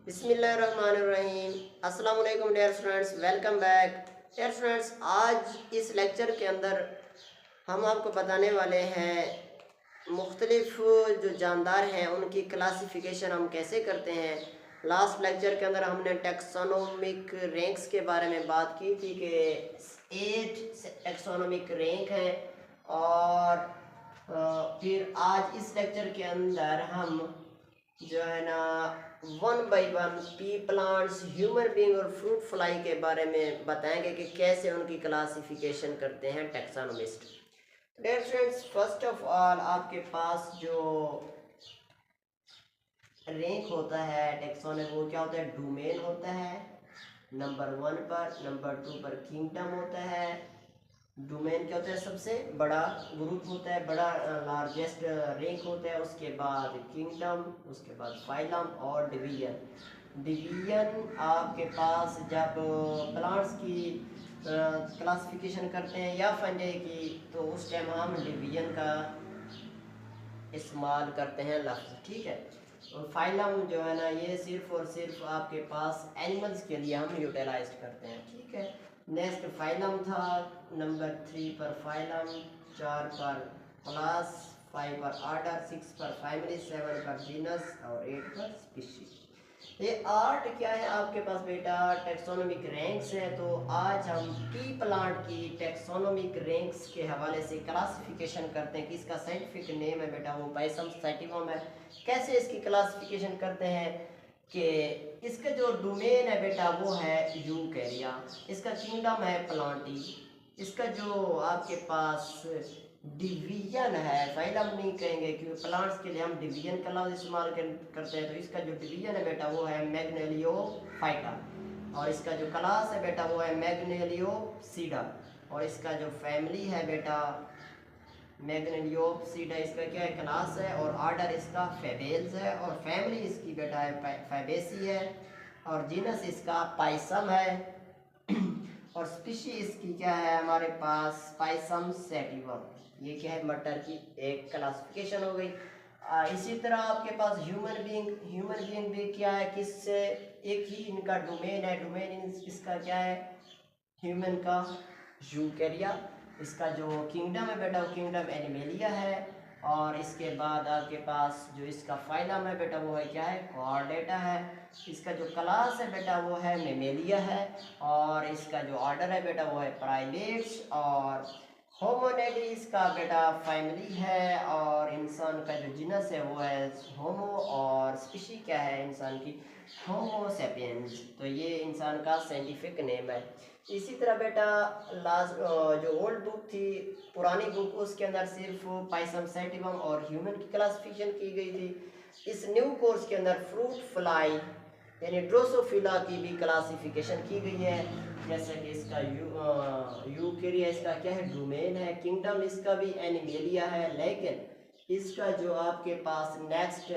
बिस्मिल्लाहिर्रहमानिर्रहीम। अस्सलाम वालेकुम dear students, welcome back. Dear students, आज इस लेक्चर के अंदर हम आपको बताने वाले हैं मुख्तलिफ जो जानदार हैं उनकी क्लासिफिकेशन हम कैसे करते हैं। लास्ट लेक्चर के अंदर हमने टैक्सोनोमिक रैंक्स के बारे में बात की थी कि 8 टैक्सोनोमिक रैंक हैं, और फिर आज इस लेक्चर के अंदर हम जो है ना 1 by 1 P plants, human being और फ्रूट फ्लाई के बारे में बताएंगे कि कैसे उनकी क्लासिफिकेशन करते हैं taxonomist. Dear students, first of all आपके पास जो रैंक होता है टैक्सोनॉमी, वो क्या होता है? डोमेन होता है नंबर 1 पर, नंबर 2 पर किंगडम होता है। डोमेन क्या होता है? सबसे बड़ा ग्रुप होता है, बड़ा लार्जेस्ट रैंक होता है। उसके बाद किंगडम, उसके बाद फाइलम और डिवीजन। डिवीजन आपके पास जब प्लांट्स की क्लासिफिकेशन करते हैं या फंडे की, तो उस टाइम हम डिवीजन का इस्तेमाल करते हैं लफ्ज़, ठीक है। और फाइलम जो है ना, ये सिर्फ और सिर्फ आपके पास एनिमल्स के लिए हम यूटिलाइज करते हैं, ठीक है। नेक्स्ट फाइलम था नंबर 3 पर फाइलम, 4 पर क्लास, 5 पर ऑर्डर, 6 पर फैमिली, 7 पर जीनस और 8 पर स्पीशीज। ये 8 क्या है आपके पास बेटा? टैक्सोनोमिक रैंक्स है। तो आज हम पी प्लांट की टैक्सोनोमिक रैंक्स के हवाले से क्लासिफिकेशन करते हैं कि इसका साइंटिफिक नेम है बेटा वो पायसम सैटिवम है। कैसे इसकी क्लासिफिकेशन करते हैं कि इसका जो डोमेन है बेटा वो है यूकेरिया, इसका किंगडम है प्लांटी, इसका जो आपके पास डिवीजन है, फाइलम नहीं कहेंगे क्योंकि प्लांट्स के लिए हम डिवीजन का लफ्ज़ इस्तेमाल करते हैं। तो इसका जो डिवीजन है बेटा वो है मैग्नोलियोफाइटा, और इसका जो क्लास है बेटा वो है मैग्नोलियोप्सिडा, और इसका जो फैमिली है बेटा मैग्नोलियोप्सिडा, इसका क्या है? क्लास है, और ऑर्डर इसका फेबेल्स है, और फैमिली इसकी बेटा है फैबेसी है, और जीनस इसका पाइसम है, और स्पीशी इसकी क्या है हमारे पास? Pisum sativum. ये क्या है? मटर की एक क्लासिफिकेशन हो गई। इसी तरह आपके पास ह्यूमन बीइंग भी क्या है? किससे? एक ही इनका डोमेन है। डोमेन इसका क्या है? ह्यूमन का यूकेरिया। इसका जो किंगडम है बेटा वो किंगडम एनिमेलिया है, और इसके बाद आपके पास जो इसका फाइलम है बेटा वो है क्या है? कॉर्डेटा है। इसका जो क्लास है बेटा वो है मेमेलिया है, और इसका जो ऑर्डर है बेटा वो है प्राइमेट्स, और होमोनेडी इसका बेटा फैमिली है, और इंसान का जो जीनस है वो है होमो, और स्पीशी क्या है इंसान की? होमो सेपियंस। तो ये इंसान का साइंटिफिक नेम है। इसी तरह बेटा लास्ट जो ओल्ड बुक थी, पुरानी बुक, उसके अंदर सिर्फ पाइसम सैटिवम और ह्यूमन की क्लासिफिकेशन की गई थी। इस न्यू कोर्स के अंदर फ्रूट फ्लाई यानी ड्रोसोफिला की भी क्लासिफिकेशन की गई है। जैसे कि इसका यूकेरिया इसका क्या है? डोमेन है। किंगडम इसका भी एनिमेलिया है, लेकिन इसका जो आपके पास नेक्स्ट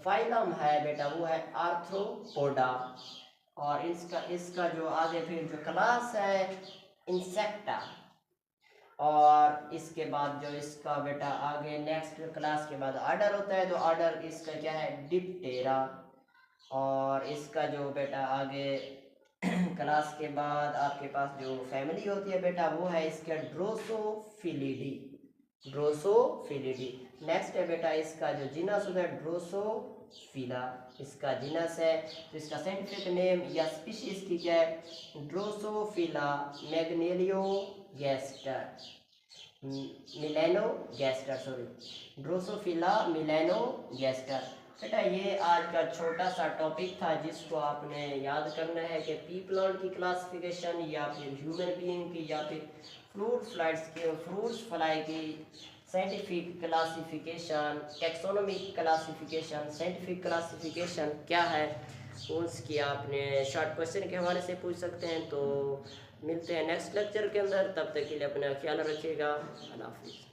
फाइलम है बेटा वो है आर्थ्रोपोडा, और इसका जो आगे फिर जो क्लास है इंसेक्टा, और इसके बाद जो इसका बेटा आगे नेक्स्ट क्लास के बाद ऑर्डर होता है, तो ऑर्डर इसका क्या है? डिप्टेरा, और इसका जो बेटा आगे क्लास के बाद आपके पास जो फैमिली होती है बेटा वो है इसका ड्रोसोफिलिडी। नेक्स्ट है बेटा इसका जो जीनस होता है ड्रोसोफिला, इसका जीनस है। तो इसका साइंटिफिक नेम या स्पीशीज की क्या है? Drosophila drosophila melanogaster. बेटा ये आज का छोटा सा टॉपिक था जिसको आपने याद करना है कि पी प्लांट की क्लासिफिकेशन, या फिर ह्यूमन बीइंग की, या फिर फ्रूट्स फ्लाई की scientific classification, taxonomic classification, scientific classification क्या है, उसकी आपने शॉर्ट क्वेश्चन के हवाले से पूछ सकते हैं। तो मिलते हैं नेक्स्ट लेक्चर के अंदर, तब तक के लिए अपना ख्याल रखिएगा। अल्लाह हाफिज़।